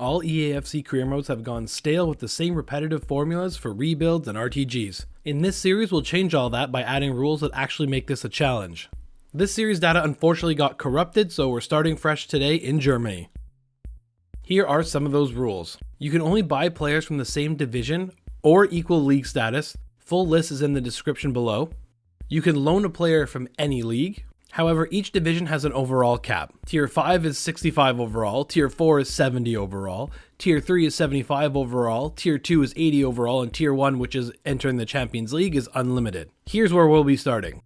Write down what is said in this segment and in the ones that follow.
All EAFC career modes have gone stale with the same repetitive formulas for rebuilds and RTGs. In this series, we'll change all that by adding rules that actually make this a challenge. This series data unfortunately got corrupted, so we're starting fresh today in Germany. Here are some of those rules. You can only buy players from the same division or equal league status. Full list is in the description below. You can loan a player from any league. However, each division has an overall cap. Tier 5 is 65 overall, Tier 4 is 70 overall, Tier 3 is 75 overall, Tier 2 is 80 overall, and Tier 1, which is entering the Champions League, is unlimited. Here's where we'll be starting.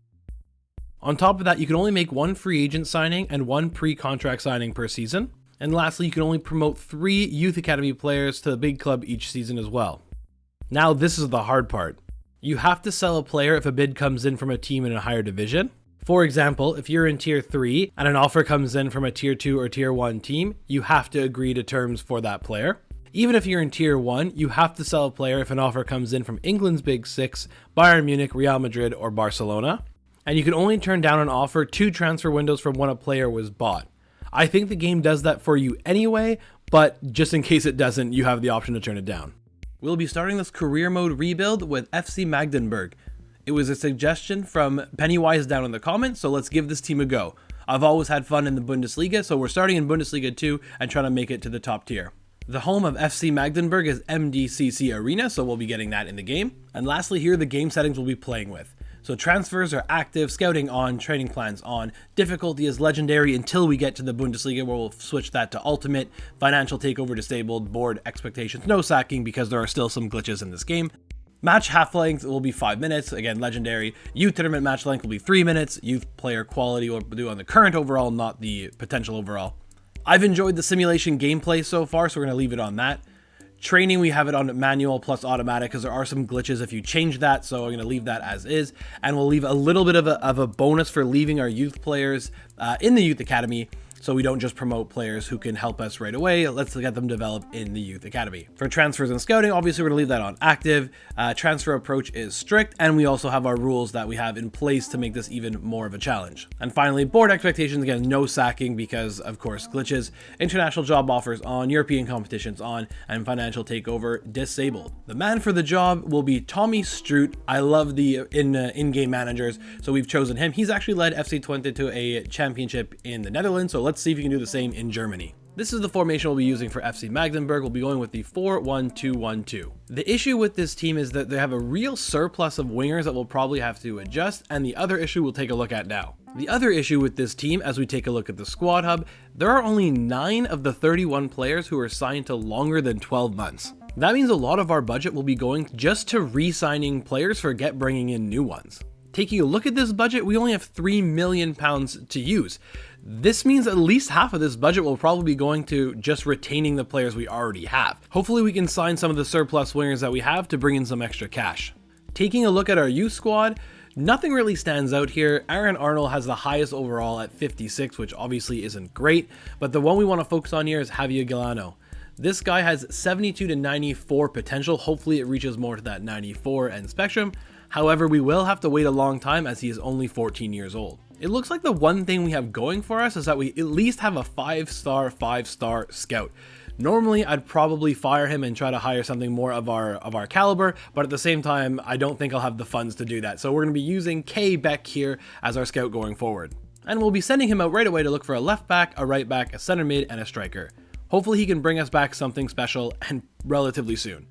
On top of that, you can only make one free agent signing and one pre-contract signing per season. And lastly, you can only promote 3 youth academy players to the big club each season as well. Now, this is the hard part. You have to sell a player if a bid comes in from a team in a higher division. For example, if you're in Tier 3 and an offer comes in from a Tier 2 or Tier 1 team, you have to agree to terms for that player. Even if you're in Tier 1, you have to sell a player if an offer comes in from England's Big Six, Bayern Munich, Real Madrid, or Barcelona. And you can only turn down an offer 2 transfer windows from when a player was bought. I think the game does that for you anyway, but just in case it doesn't, you have the option to turn it down. We'll be starting this career mode rebuild with FC Magdeburg. It was a suggestion from Pennywise down in the comments, so let's give this team a go. I've always had fun in the Bundesliga, so we're starting in Bundesliga 2 and trying to make it to the top tier. The home of FC Magdeburg is MDCC Arena, so we'll be getting that in the game. And lastly, here are the game settings we'll be playing with. So transfers are active, scouting on, training plans on, difficulty is legendary until we get to the Bundesliga where we'll switch that to ultimate, financial takeover disabled, board expectations, no sacking because there are still some glitches in this game. Match half length will be 5 minutes, again legendary. Youth tournament match length will be 3 minutes. Youth player quality will do on the current overall, not the potential overall. I've enjoyed the simulation gameplay so far, so we're going to leave it on that. Training, we have it on manual plus automatic because there are some glitches if you change that, so I'm going to leave that as is. And we'll leave a little bit of a bonus for leaving our youth players in the youth academy, so we don't just promote players who can help us right away. Let's get them developed in the youth academy. For transfers and scouting, obviously we're going to leave that on active. Transfer approach is strict, and we also have our rules that we have in place to make this even more of a challenge. And finally, board expectations, again, no sacking because, of course, glitches. International job offers on, European competitions on, and financial takeover disabled. The man for the job will be Tommy Stroot. I love the in-game managers, so we've chosen him. He's actually led FC Twente to a championship in the Netherlands, so let's see if you can do the same in Germany. This is the formation we'll be using for FC Magdeburg. We'll be going with the 4-1-2-1-2. The issue with this team is that they have a real surplus of wingers that we'll probably have to adjust, and the other issue we'll take a look at now. The other issue with this team, as we take a look at the squad hub, there are only 9 of the 31 players who are signed to longer than 12 months. That means a lot of our budget will be going just to re-signing players, forget bringing in new ones. Taking a look at this budget, we only have £3 million to use. This means at least half of this budget will probably be going to just retaining the players we already have. Hopefully we can sign some of the surplus wingers that we have to bring in some extra cash. Taking a look at our youth squad, nothing really stands out here. Aaron Arnold has the highest overall at 56, which obviously isn't great, but the one we want to focus on here is Javier Gilano. This guy has 72 to 94 potential. Hopefully it reaches more to that 94 end spectrum. However, we will have to wait a long time as he is only 14 years old. It looks like the one thing we have going for us is that we at least have a 5-star scout. Normally, I'd probably fire him and try to hire something more of our caliber, but at the same time, I don't think I'll have the funds to do that. So we're going to be using K. Beck here as our scout going forward. And we'll be sending him out right away to look for a left back, a right back, a center mid, and a striker. Hopefully he can bring us back something special and relatively soon.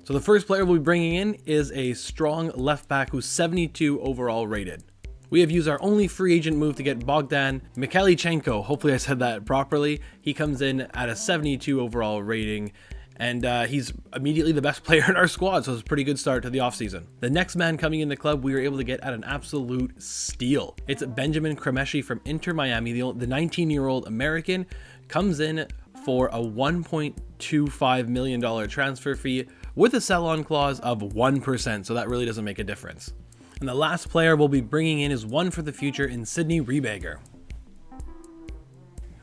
So the first player we'll be bringing in is a strong left back who's 72 overall rated. We have used our only free agent move to get Bogdan Mikhailichenko. Hopefully I said that properly. He comes in at a 72 overall rating, and he's immediately the best player in our squad, so it's a pretty good start to the offseason. The next man coming in the club we were able to get at an absolute steal. It's Benjamin Kremeshi from Inter Miami. The 19-year-old American comes in for a $1.25 million transfer fee with a sell-on clause of 1%, so that really doesn't make a difference. And the last player we'll be bringing in is one for the future in Sydney Rebager.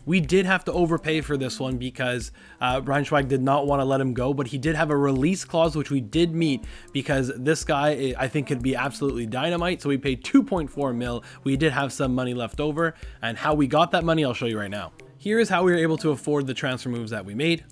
We did have to overpay for this one because Braunschweig did not want to let him go, but he did have a release clause, which we did meet because this guy, I think, could be absolutely dynamite. So we paid 2.4 mil. We did have some money left over, and how we got that money, I'll show you right now. Here is how we were able to afford the transfer moves that we made.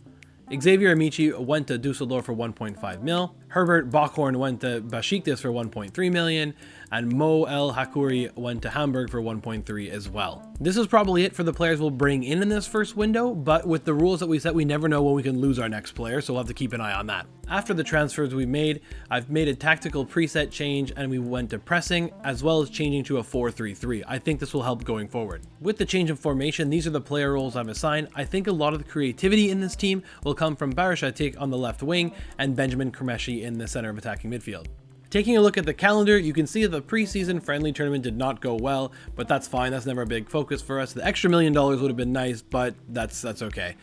Xavier Amici went to Dusseldorf for 1.5 mil. Herbert Bockhorn went to Besiktas for 1.3 million. And Mo El Hakouri went to Hamburg for 1.3 as well. This is probably it for the players we'll bring in this first window, but with the rules that we set, we never know when we can lose our next player, so we'll have to keep an eye on that. After the transfers we made, I've made a tactical preset change and we went to pressing, as well as changing to a 4-3-3. I think this will help going forward. With the change of formation, these are the player roles I've assigned. I think a lot of the creativity in this team will come from Barashatik on the left wing and Benjamin Kremeshi in the center of attacking midfield. Taking a look at the calendar, you can see that the preseason friendly tournament did not go well, but that's fine. That's never a big focus for us. The extra $1 million would have been nice, but that's okay.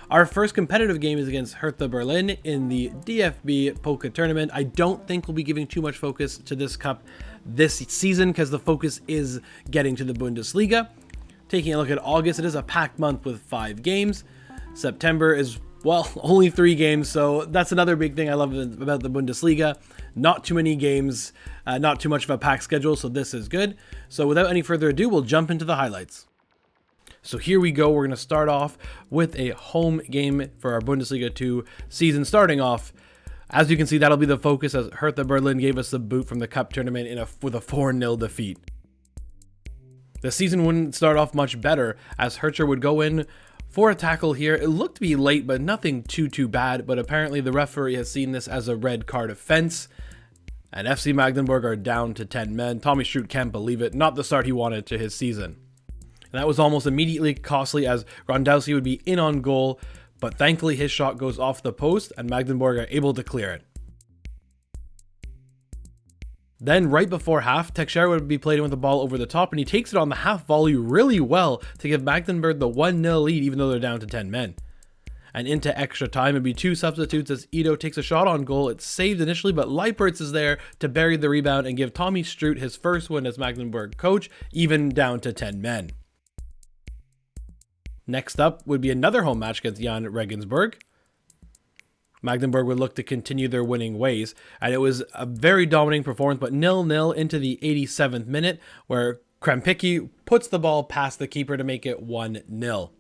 Our first competitive game is against Hertha Berlin in the DFB Pokal tournament. I don't think we'll be giving too much focus to this cup this season because the focus is getting to the Bundesliga. Taking a look at August, it is a packed month with 5 games. September is, well, only 3 games, so that's another big thing I love about the Bundesliga. Not too many games, not too much of a packed schedule, so this is good. So without any further ado, we'll jump into the highlights. So here we go. We're going to start off with a home game for our Bundesliga 2 season. Starting off, as you can see, that'll be the focus as Hertha Berlin gave us the boot from the cup tournament with a 4-0 defeat. The season wouldn't start off much better as Hertha would go in for a tackle here. It looked to be late, but nothing too bad. But apparently the referee has seen this as a red card offense. And FC Magdeburg are down to 10 men. Tommy Stroot can't believe it. Not the start he wanted to his season. And that was almost immediately costly as Rondowski would be in on goal. But thankfully his shot goes off the post and Magdeburg are able to clear it. Then right before half, Teixeira would be played with the ball over the top and he takes it on the half volley really well to give Magdeburg the 1-0 lead even though they're down to 10 men. And into extra time, it'd be 2 substitutes as Ito takes a shot on goal. It's saved initially, but Leipertz is there to bury the rebound and give Tommy Stroot his first win as Magdeburg coach, even down to 10 men. Next up would be another home match against Jan Regensburg. Magdeburg would look to continue their winning ways, and it was a very dominating performance, but 0-0 into the 87th minute, where Krempicki puts the ball past the keeper to make it 1-0.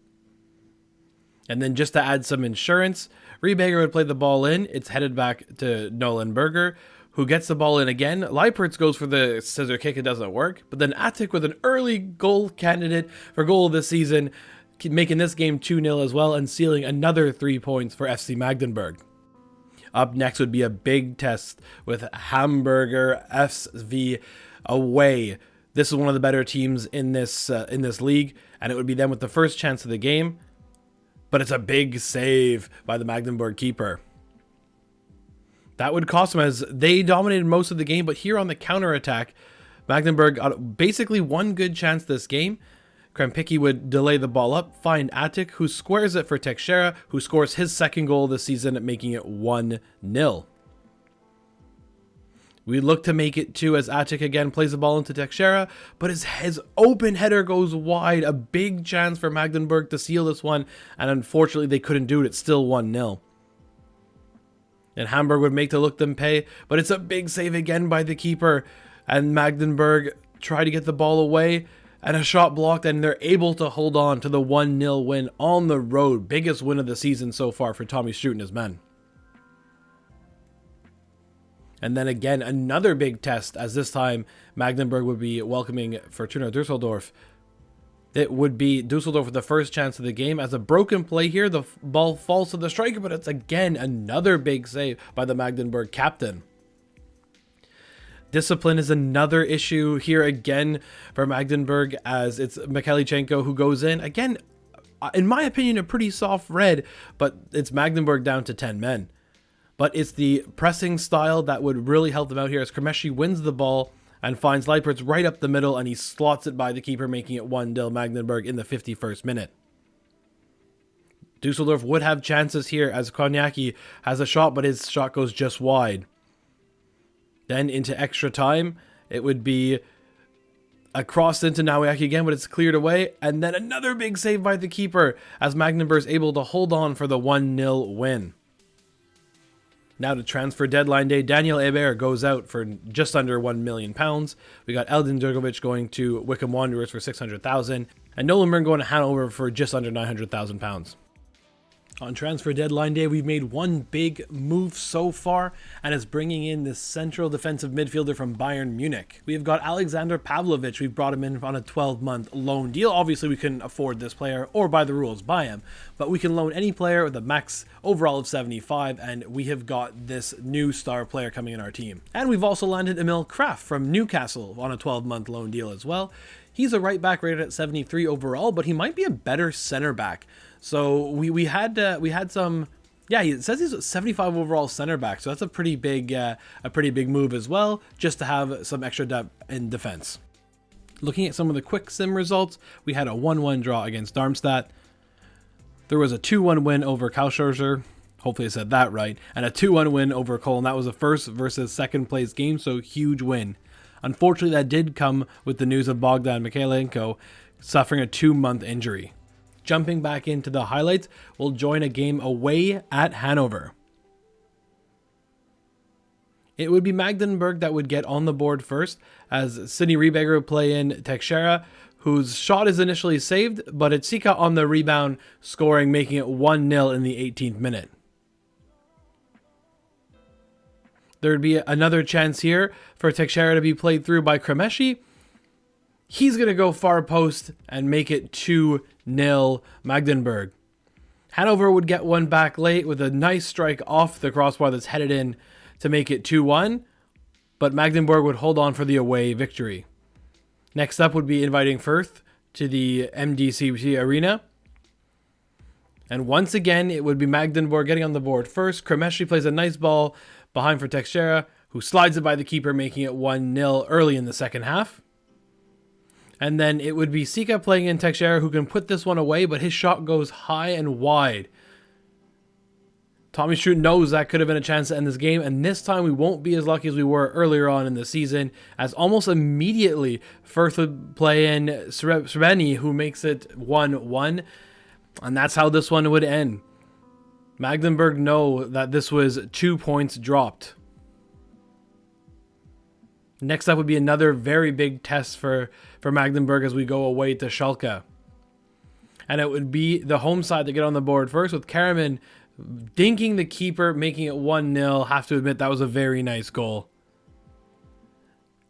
And then just to add some insurance, Rieberger would play the ball in. It's headed back to Nolan Berger, who gets the ball in again. Leipertz goes for the scissor kick. It doesn't work. But then Attic with an early goal candidate for goal of the season, making this game 2-0 as well and sealing another 3 points for FC Magdeburg. Up next would be a big test with Hamburger SV away. This is one of the better teams in this league, and it would be them with the first chance of the game. But it's a big save by the Magdeburg keeper. That would cost them as they dominated most of the game, but here on the counterattack, Magdeburg got basically one good chance this game. Krempicki would delay the ball up, find Attic, who squares it for Teixeira, who scores his second goal this season, making it 1-0. We look to make it 2 as Attic again plays the ball into Teixeira, but his open header goes wide. A big chance for Magdeburg to seal this one, and unfortunately they couldn't do it. It's still 1-0. And Hamburg would make to look them pay, but it's a big save again by the keeper, and Magdeburg try to get the ball away, and a shot blocked, and they're able to hold on to the 1-0 win on the road. Biggest win of the season so far for Tommy Stroot and his men. And then again, another big test, as this time Magdeburg would be welcoming Fortuna Düsseldorf. It would be Düsseldorf with the first chance of the game. As a broken play here, the ball falls to the striker, but it's again another big save by the Magdeburg captain. Discipline is another issue here again for Magdeburg, as it's Mikhailichenko who goes in. Again, in my opinion, a pretty soft red, but it's Magdeburg down to 10 men. But it's the pressing style that would really help them out here as Kremeshi wins the ball and finds Leipertz right up the middle and he slots it by the keeper, making it 1-0 Magdeburg in the 51st minute. Dusseldorf would have chances here as Koniecki has a shot, but his shot goes just wide. Then into extra time, it would be a cross into Nawiaki again, but it's cleared away. And then another big save by the keeper as Magdeburg is able to hold on for the 1-0 win. Now to transfer deadline day, Daniel Hebert goes out for just under £1 million. We got Eldin Durgovic going to Wycombe Wanderers for 600,000, and Nolan Byrne going to Hanover for just under £900,000. On transfer deadline day, we've made one big move so far, and it's bringing in this central defensive midfielder from Bayern Munich. We've got Alexander Pavlovic. We've brought him in on a 12-month loan deal. Obviously, we couldn't afford this player or by the rules buy him, but we can loan any player with a max overall of 75, and we have got this new star player coming in our team. And we've also landed Emil Kraft from Newcastle on a 12-month loan deal as well. He's a right back rated at 73 overall, but he might be a better center back. So we had some, yeah, it says he's a 75 overall center back, so that's a pretty big move as well, just to have some extra depth in defense. Looking at some of the quick sim results, we had a 1-1 draw against Darmstadt. There was a 2-1 win over Karlsruhe, hopefully I said that right, and a 2-1 win over Cologne. That was a first versus second place game, so huge win. Unfortunately, that did come with the news of Bogdan Mikhailenko suffering a 2-month injury. Jumping back into the highlights, we'll join a game away at Hanover. It would be Magdeburg that would get on the board first, as Sidney Rieberger would play in Teixeira, whose shot is initially saved, but it's Sika on the rebound, scoring, making it 1-0 in the 18th minute. There would be another chance here for Teixeira to be played through by Kremeshi. He's going to go far post and make it 2-0 Magdeburg. Hanover would get one back late with a nice strike off the crossbar that's headed in to make it 2-1, but Magdeburg would hold on for the away victory. Next up would be inviting Firth to the MDCC Arena. And once again, it would be Magdeburg getting on the board first. Kremeshi plays a nice ball behind for Teixeira, who slides it by the keeper, making it 1-0 early in the second half. And then it would be Sika playing in Teixeira, who can put this one away, but his shot goes high and wide. Tommy Stroot knows that could have been a chance to end this game, and this time we won't be as lucky as we were earlier on in the season, as almost immediately Firth would play in Srebeni, who makes it 1-1, and that's how this one would end. Magdeburg know that this was 2 points dropped. Next up would be another very big test for Magdeburg as we go away to Schalke. And it would be the home side to get on the board first, with Karaman dinking the keeper, making it 1-0. Have to admit, that was a very nice goal.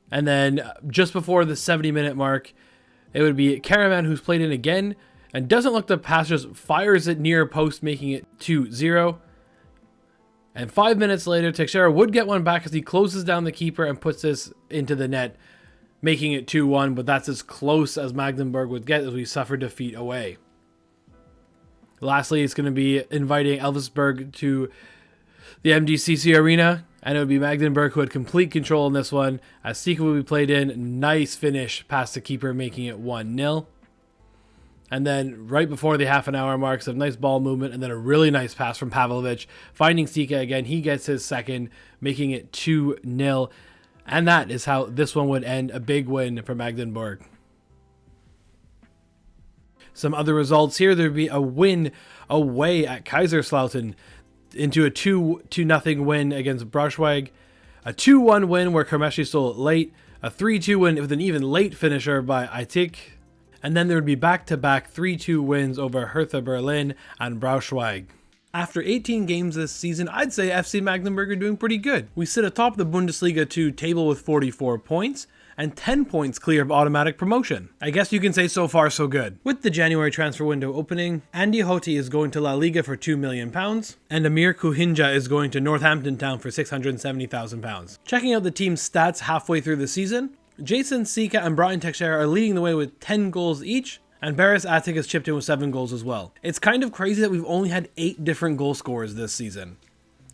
And then just before the 70-minute mark, it would be Karaman, who's played in again and doesn't look to pass, just fires it near post, making it 2-0. And 5 minutes later, Teixeira would get one back as he closes down the keeper and puts this into the net, making it 2-1, but that's as close as Magdeburg would get as we suffer defeat away. Lastly, it's going to be inviting Elversberg to the MDCC Arena, and it would be Magdeburg who had complete control in this one, as Sika would be played in. Nice finish past the keeper, making it 1-0. And then right before the half an hour mark, some nice ball movement, and then a really nice pass from Pavlovic, finding Sika again. He gets his second, making it 2-0. And that is how this one would end, a big win for Magdeburg. Some other results here. There'd be a win away at Kaiserslautern into a 2-0 win against Braunschweig. A 2-1 win where Kremeshi stole it late. A 3-2 win with an even late finisher by Aitik. And then there would be back-to-back 3-2 wins over Hertha Berlin and Braunschweig. After 18 games this season, I'd say FC Magdeburg are doing pretty good. We sit atop the Bundesliga 2 table with 44 points, and 10 points clear of automatic promotion. I guess you can say so far so good. With the January transfer window opening, Andy Hoti is going to La Liga for £2 million, and Amir Kuhinja is going to Northampton Town for £670,000. Checking out the team's stats halfway through the season, Jason Sika and Brian Teixeira are leading the way with 10 goals each, and Baris Attic has chipped in with 7 goals as well. It's kind of crazy that we've only had 8 different goal scorers this season.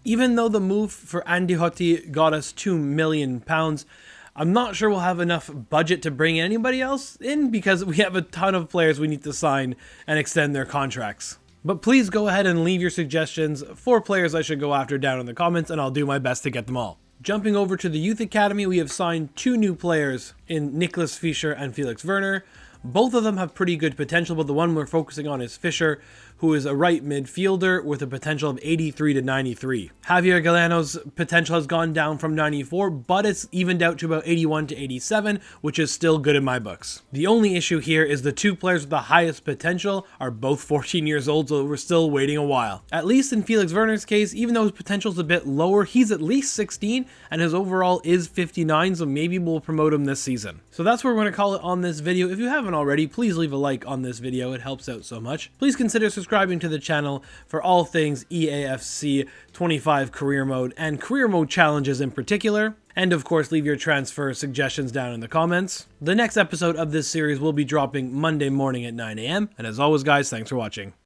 Even though the move for Andy Hoti got us £2 million, I'm not sure we'll have enough budget to bring anybody else in, because we have a ton of players we need to sign and extend their contracts. But please go ahead and leave your suggestions for players I should go after down in the comments, and I'll do my best to get them all. Jumping over to the Youth Academy, we have signed 2 new players in Niklas Fischer and Felix Werner. Both of them have pretty good potential, but the one we're focusing on is Fischer, who is a right midfielder with a potential of 83 to 93. Javier Galeno's potential has gone down from 94, but it's evened out to about 81 to 87, which is still good in my books. The only issue here is the two players with the highest potential are both 14 years old, so we're still waiting a while. At least in Felix Werner's case, even though his potential is a bit lower, he's at least 16 and his overall is 59, so maybe we'll promote him this season. So that's what we're going to call it on this video. If you haven't already, please leave a like on this video, it helps out so much. Please consider subscribing to the channel for all things EAFC 25 career mode and career mode challenges in particular. And of course, leave your transfer suggestions down in the comments. The next episode of this series will be dropping Monday morning at 9 AM. And as always guys, thanks for watching.